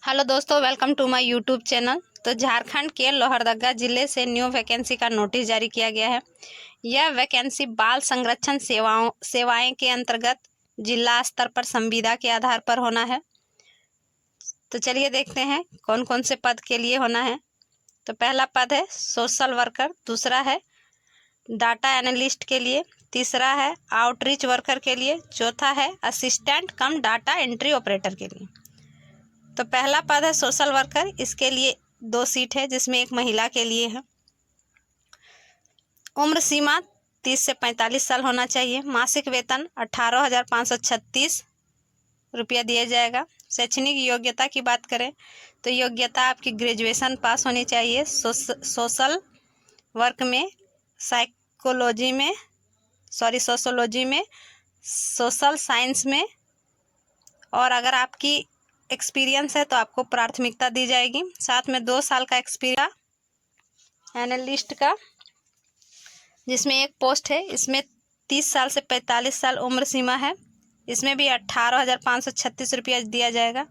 Hello दोस्तों, welcome to my YouTube channel. तो झारखंड के लोहरदगा जिले से न्यू वैकेंसी का नोटिस जारी किया गया है। यह वैकेंसी बाल संरक्षण सेवाएं के अंतर्गत जिला स्तर पर संविदा के आधार पर होना है। तो चलिए देखते हैं कौन कौन से पद के लिए होना है। तो पहला पद है सोशल वर्कर, दूसरा है डाटा एनालिस्ट के लिए, तीसरा है आउटरीच वर्कर के लिए, चौथा है असिस्टेंट कम डाटा एंट्री ऑपरेटर के लिए। तो पहला पद है सोशल वर्कर, इसके लिए 2 सीट है जिसमें एक महिला के लिए है। उम्र सीमा 30 से 45 साल होना चाहिए। मासिक वेतन 18,536 रुपया दिया जाएगा। शैक्षणिक योग्यता की बात करें तो योग्यता आपकी ग्रेजुएशन पास होनी चाहिए। सोशल वर्क में, सोशोलॉजी में, सोशल साइंस में, और अगर आपकी एक्सपीरियंस है तो आपको प्राथमिकता दी जाएगी। साथ में 2 साल का एक्सपीरियंस एनालिस्ट का, जिसमें एक पोस्ट है। इसमें 30 साल से 45 साल उम्र सीमा है। इसमें भी 18,536 रुपया दिया जाएगा।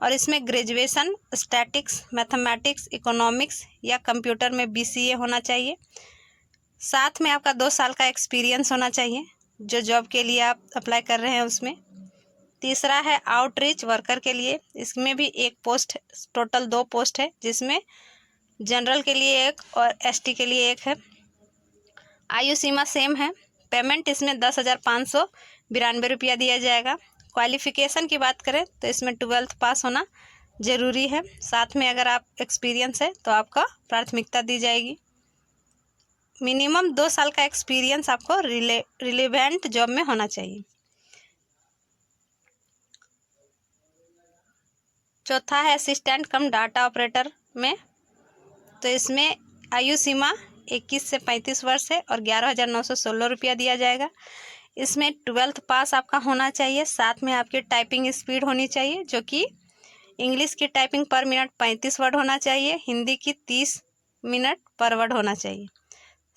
और इसमें ग्रेजुएशन स्टैटिक्स, मैथमेटिक्स, इकोनॉमिक्स या कंप्यूटर में BCA होना चाहिए। साथ में आपका 2 साल का एक्सपीरियंस होना चाहिए जो जॉब के लिए आप अप्लाई कर रहे हैं उसमें। तीसरा है आउटरीच वर्कर के लिए। इसमें भी एक पोस्ट, टोटल 2 पोस्ट है, जिसमें जनरल के लिए एक और ST के लिए एक है। आयु सीमा सेम है। पेमेंट इसमें 10,592 रुपया दिया जाएगा। क्वालिफिकेशन की बात करें तो इसमें 12th पास होना ज़रूरी है। साथ में अगर आप एक्सपीरियंस है तो आपका प्राथमिकता दी जाएगी। मिनिमम 2 साल का एक्सपीरियंस आपको रिलेवेंट जॉब में होना चाहिए। चौथा है असिस्टेंट कम डाटा ऑपरेटर में। तो इसमें आयु सीमा 21 से 35 वर्ष है और 11,916 रुपया दिया जाएगा। इसमें 12th पास आपका होना चाहिए। साथ में आपकी टाइपिंग स्पीड होनी चाहिए, जो कि इंग्लिश की टाइपिंग पर मिनट 35 वर्ड होना चाहिए, हिंदी की 30 मिनट पर वर्ड होना चाहिए।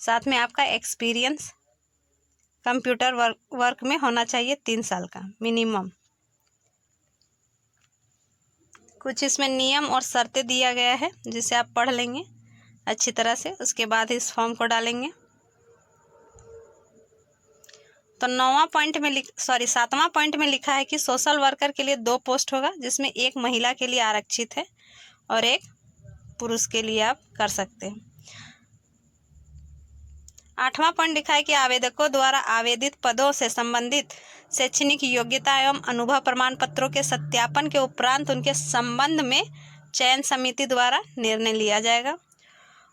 साथ में आपका एक्सपीरियंस कंप्यूटर वर्क में होना चाहिए 3 साल का मिनिमम। कुछ इसमें नियम और शर्तें दिया गया है जिसे आप पढ़ लेंगे अच्छी तरह से, उसके बाद इस फॉर्म को डालेंगे। तो 7वां पॉइंट में लिखा है कि सोशल वर्कर के लिए 2 पोस्ट होगा, जिसमें एक महिला के लिए आरक्षित है और एक पुरुष के लिए आप कर सकते हैं। 8वां पॉइंट लिखा है कि आवेदकों द्वारा आवेदित पदों से संबंधित शैक्षणिक योग्यता एवं अनुभव प्रमाण पत्रों के सत्यापन के उपरांत उनके संबंध में चयन समिति द्वारा निर्णय लिया जाएगा।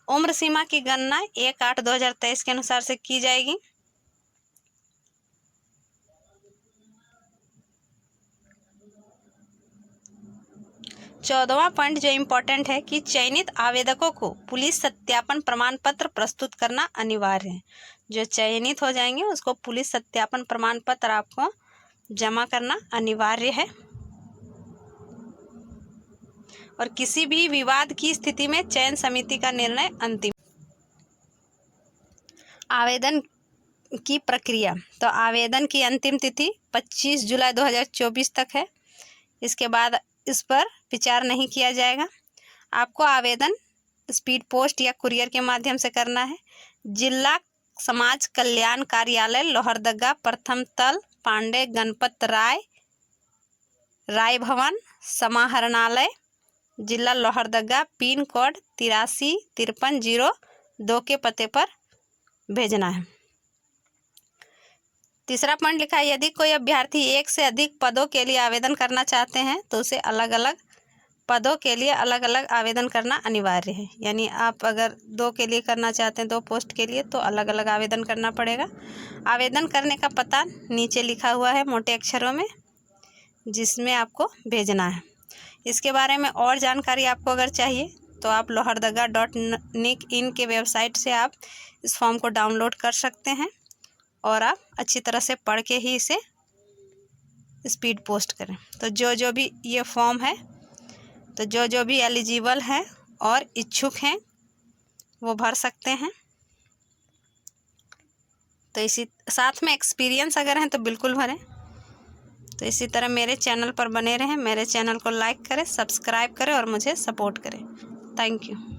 उम्र सीमा की गणना 1/8/2023 के अनुसार से की जाएगी। चौदहवां पॉइंट जो इम्पोर्टेंट है कि चयनित आवेदकों को पुलिस सत्यापन प्रमाण पत्र प्रस्तुत करना अनिवार्य है। जो चयनित हो जाएंगे उसको पुलिस सत्यापन प्रमाण पत्र आपको जमा करना अनिवार्य है। और किसी भी विवाद की स्थिति में चयन समिति का निर्णय अंतिम। आवेदन की प्रक्रिया, तो आवेदन की अंतिम तिथि 25 जुलाई 2024 तक है। इसके बाद इस पर विचार नहीं किया जाएगा। आपको आवेदन स्पीड पोस्ट या कुरियर के माध्यम से करना है। जिला समाज कल्याण कार्यालय लोहरदगा, प्रथम तल, पांडे गणपत राय भवन, समाहरणालय, जिला लोहरदगा, पिन कोड 835302 के पते पर भेजना है। तीसरा पॉइंट लिखा है यदि कोई अभ्यर्थी 1 से अधिक पदों के लिए आवेदन करना चाहते हैं तो उसे अलग अलग पदों के लिए अलग अलग आवेदन करना अनिवार्य है। यानी आप अगर 2 के लिए करना चाहते हैं, 2 पोस्ट के लिए, तो अलग अलग आवेदन करना पड़ेगा। आवेदन करने का पता नीचे लिखा हुआ है मोटे अक्षरों में, जिसमें आपको भेजना है। इसके बारे में और जानकारी आपको अगर चाहिए तो आप lohardaga.nic.in के वेबसाइट से आप इस फॉर्म को डाउनलोड कर सकते हैं और आप अच्छी तरह से पढ़ के ही इसे स्पीड पोस्ट करें। तो जो भी ये फॉर्म है, तो जो भी एलिजिबल हैं और इच्छुक हैं वो भर सकते हैं। तो इसी साथ में एक्सपीरियंस अगर हैं तो बिल्कुल भरें। तो इसी तरह मेरे चैनल पर बने रहें, मेरे चैनल को लाइक करें, सब्सक्राइब करें और मुझे सपोर्ट करें। Thank you.